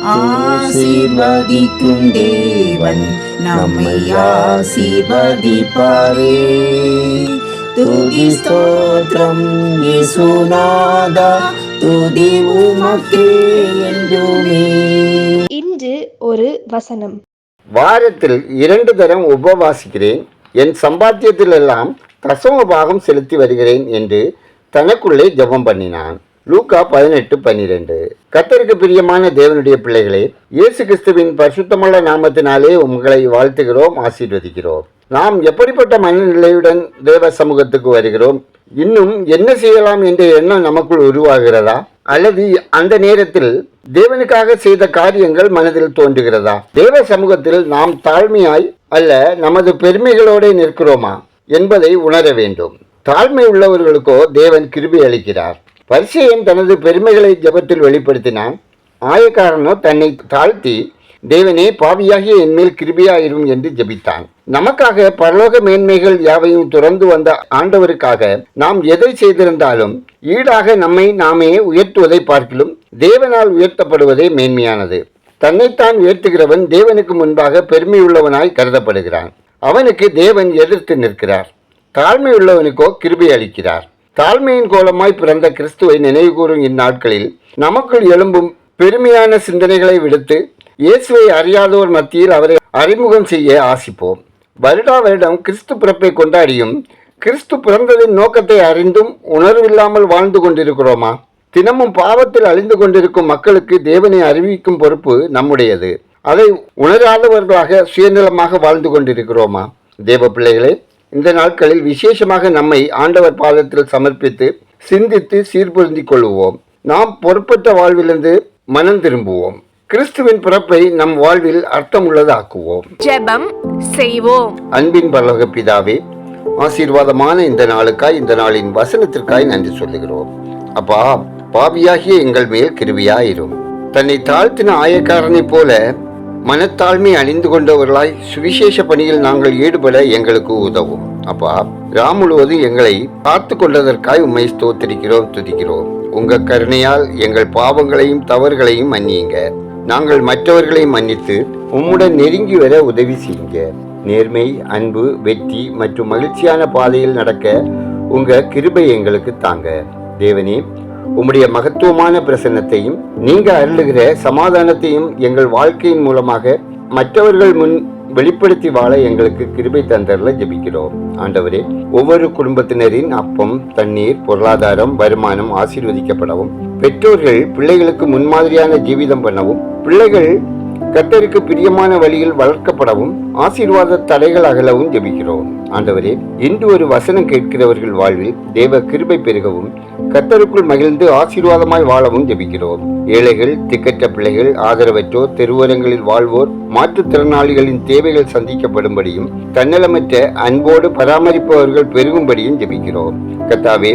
ஆசீர்வதிக்கும் தேவன் நம்மை ஆசீர்வதிப்பாரே. துதி ஸ்தோத்திரம் இயேசுநாதா, துதி உமக்கே என்றுமே. இன்று ஒரு வசனம். வாரத்தில் 2 தரம் உபவாசிக்கிறேன், என் சம்பாத்தியத்தில் எல்லாம் தசம பாகம் செலுத்தி வருகிறேன் என்று தனக்குள்ளே ஜெபம் பண்ணினான். லூக்கா 18:12. கர்த்தருக்கு பிரியமான தேவனுடைய பிள்ளைகளே, இயேசு கிறிஸ்துவின் பரிசுத்தமுள்ள நாமத்தினாலே உங்களை வாழ்த்துகிறோம், ஆசீர்வதிக்கிறோம். நாம் எப்படிப்பட்ட மனநிலையுடன் தேவ சமூகத்துக்கு வருகிறோம்? இன்னும் என்ன செய்யலாம் என்ற எண்ணம் நமக்குள் உருவாகிறதா? அல்லது அந்த நேரத்தில் தேவனுக்காக செய்த காரியங்கள் மனதில் தோன்றுகிறதா? தேவ சமூகத்தில் நாம் தாழ்மையாய் அல்ல நமது பெருமைகளோடு நிற்கிறோமா என்பதை உணர வேண்டும். தாழ்மை உள்ளவர்களுக்கோ தேவன் கிருபை அளிக்கிறார். பரிசேயன் தனது பெருமைகளை ஜெபத்தில் வெளிப்படுத்தினான். ஆயக்காரனோ தன்னை தாழ்த்தி, தேவனே, பாவியாகிய என்மேல் கிருபையாயிரும் என்று ஜெபித்தான். நமக்காக பரலோக மேன்மைகள் யாவையும் துறந்து வந்த ஆண்டவருக்காக நாம் எதை செய்திருந்தாலும் ஈடாக நம்மை நாமே உயர்த்துவதை பார்க்கிலும் தேவனால் உயர்த்தப்படுவதே மேன்மையானது. தன்னைத்தான் உயர்த்துகிறவன் தேவனுக்கு முன்பாக பெருமை உள்ளவனாய் கருதப்படுகிறான். அவனுக்கு தேவன் எதிர்த்து நிற்கிறார். தாழ்மை உள்ளவனுக்கோ கிருபை அளிக்கிறார். தாழ்மையின் கோலமாய் பிறந்த கிறிஸ்துவை நினைவுகூறும் இந்நாட்களில் நமக்குள் எழும்பும் பெருமையான சிந்தனைகளை விடுத்து இயேசுவை அறியாதோர் மத்தியில் அவரை அறிமுகம் செய்ய ஆசிப்போம். வருடா வருடம் கிறிஸ்து பிறப்பை கொண்டாடியும் கிறிஸ்து பிறந்ததின் நோக்கத்தை அறிந்தும் உணர்வில்லாமல் வாழ்ந்து கொண்டிருக்கிறோமா? தினமும் பாவத்தில் அழிந்து கொண்டிருக்கும் மக்களுக்கு தேவனை அறிவிக்கும் பொறுப்பு நம்முடையது. அதை உணராதவர்களாக சுயநலமாக வாழ்ந்து கொண்டிருக்கிறோமா? தேவ பிள்ளைகளே, இந்த நாட்களில் விசேஷமாக நம்மை ஆண்டவர் பாதத்தில் சமர்ப்பித்து சிந்தித்து சீர்பொருந்திக் கொள்வோம். நாம் பொறுப்பற்ற வாழ்விலிருந்து மனம் திரும்புவோம். கிறிஸ்துவின் பிறப்பை நம் வாழ்வில் அர்த்தம் உள்ளதாக்குவோம். ஜெபம் செய்வோம். அன்பின் பரலோக பிதாவே, ஆசீர்வாதமான இந்த நாளுக்காய், இந்த நாளின் வசனத்திற்காய் நன்றி சொல்லுகிறோம். அப்பா, பாவியாகிய எங்கள் மேல் கிருபையாயிரும். தன்னை தாழ்த்தின ஆயக்காரனை போல மனத்தாழ்மை அணிந்து கொண்டவர்களாய் சுவிசேஷ பணியில் நாங்கள் ஈடுபட எங்களுக்கு உதவும். அப்பா, ராம் முழுவதும் எங்களை காத்து கொண்டதற்காய் உம்மை ஸ்தோத்திரிக்கிறோம், துதிக்கிறோம். உங்க கருணையால் எங்கள் பாவங்களையும் தவறுகளையும் மன்னியுங்க. நாங்கள் மற்றவர்களை மன்னித்து உம்முடன் நெருங்கி வர உதவி செய்யுங்க. நேர்மை, அன்பு, வெற்றி மற்றும் மகிழ்ச்சியான பாதையில் நடக்க உங்க கிருபை எங்களுக்கு தாங்க. தேவனே, உம்முடைய மகத்துவமான பிரசன்னத்தையும் நீங்க அருளுகிற சமாதானத்தையும் எங்கள் வாழ்க்கையின் மூலமாக மற்றவர்கள் முன் வெளிப்படுத்தி வாழ எங்களுக்கு கிருபை தந்தரல ஜெபிக்கிறோம். ஆண்டவரே, ஒவ்வொரு குடும்பத்தினரின் அப்பம், தண்ணீர், பொருளாதாரம், வருமானம் ஆசீர்வதிக்கப்படவும், பெற்றோர்கள் பிள்ளைகளுக்கு முன்மாதிரியான ஜீவிதம் பண்ணவும், பிள்ளைகள் கர்த்தருக்கு பிரியமான வழியில் வளர்க்கப்படவும், ஆசீர்வாத தடைகள் அகலவும் ஜெபிக்கிறோம். ஆண்டவரே, இன்று ஒரு வசனம் கேட்கிறவர்கள் வாழ்வில் தேவ கிருபை பெருகவும் கர்த்தருக்குள் மகிழ்ந்து ஆசீர்வாதமாய் வாழவும் ஜெபிக்கிறோம். ஏழைகள், திக்கற்ற பிள்ளைகள், ஆதரவற்றோர், தெருவோரங்களில் வாழ்வோர், மாற்றுத்திறனாளிகளின் தேவைகள் சந்திக்கப்படும்படியும் தன்னலமற்ற அன்போடு பராமரிப்பவர்கள் பெருகும்படியும் ஜெபிக்கிறோம். கர்த்தாவே,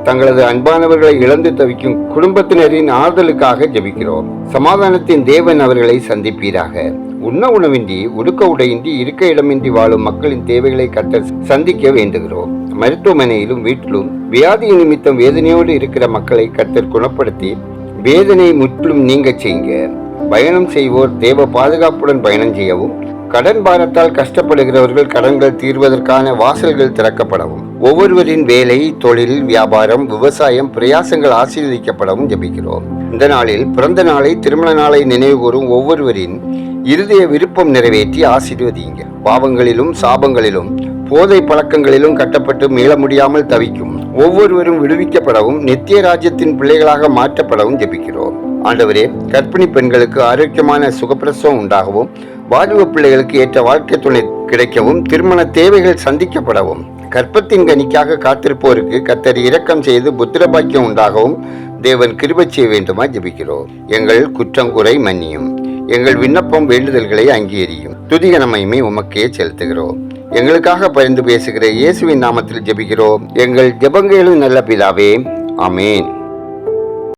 தங்களது அன்பானவர்களை இழந்து தவிக்கும் குடும்பத்தினரின் ஆறுதலுக்காக ஜெபிக்கிறோம். சமாதானத்தின் தேவன் அவர்களை சந்திப்பீராக. உண்ண உணவின்றி, உடுக்க உடையின்றி, இருக்க இடமின்றி வாழும் மக்களின் தேவைகளை கர்த்தர் சந்திக்க வேண்டுகிறோம். மருத்துவமனையிலும் வீட்டிலும் வியாதி நிமித்தம் வேதனையோடு இருக்கிற மக்களை கர்த்தர் குணப்படுத்தி வேதனை முற்றிலும் நீங்க செய்யுங்க. பயணம் செய்வோர் தேவ பாதுகாப்புடன் பயணம் செய்யவும், கடன் பாரத்தால் கஷ்டப்படுகிறவர்கள் கடன்கள் தீர்வதற்கான வாசல்கள் திறக்கப்படவும், ஒவ்வொருவரின் வேலை, தொழில், வியாபாரம், விவசாயம், பிரயாசங்கள் ஆசீர்வதிக்கப்படவும் ஜெபிக்கிறோம். இந்த நாளில் பிறந்த நாளை, திருமண நாளை நினைவுகூறும் ஒவ்வொருவரின் இருதய விருப்பம் நிறைவேற்றி ஆசீர்வதிங்க. பாவங்களிலும் சாபங்களிலும் போதை பழக்கங்களிலும் கட்டப்பட்டு மீள முடியாமல் தவிக்கும் ஒவ்வொருவரும் விடுவிக்கப்படவும், நித்திய ராஜ்யத்தின் பிள்ளைகளாக மாற்றப்படவும் ஜெபிக்கிறோம். ஆண்டவரே, கர்ப்பிணி பெண்களுக்கு ஆரோக்கியமான சுகப்பிரசவம் உண்டாகவும், வாலிப பிள்ளைகளுக்கு ஏற்ற வாழ்க்கை துணை கிடைக்கவும், திருமண தேவைகள் சந்திக்கப்படவும், கற்பத்தின் கனிக்காக காத்திருப்போருக்கு கர்த்தர் இரக்கம் செய்து புத்திர பாக்கியம் உண்டாகவும் தேவன் கிருபை செய்ய வேண்டுமா ஜெபிக்கிறோம். எங்கள் குற்றங்குறை மன்னியும். எங்கள் விண்ணப்பம், வேண்டுதல்களை அங்கீகரியும். துதிகனமையுமே உமக்கே செலுத்துகிறோம். எங்களுக்காக பரிந்து பேசுகிற இயேசுவின் நாமத்தில் ஜெபிக்கிறோம். எங்கள் ஜெபங்களும் நல்ல பிதாவே, ஆமேன்.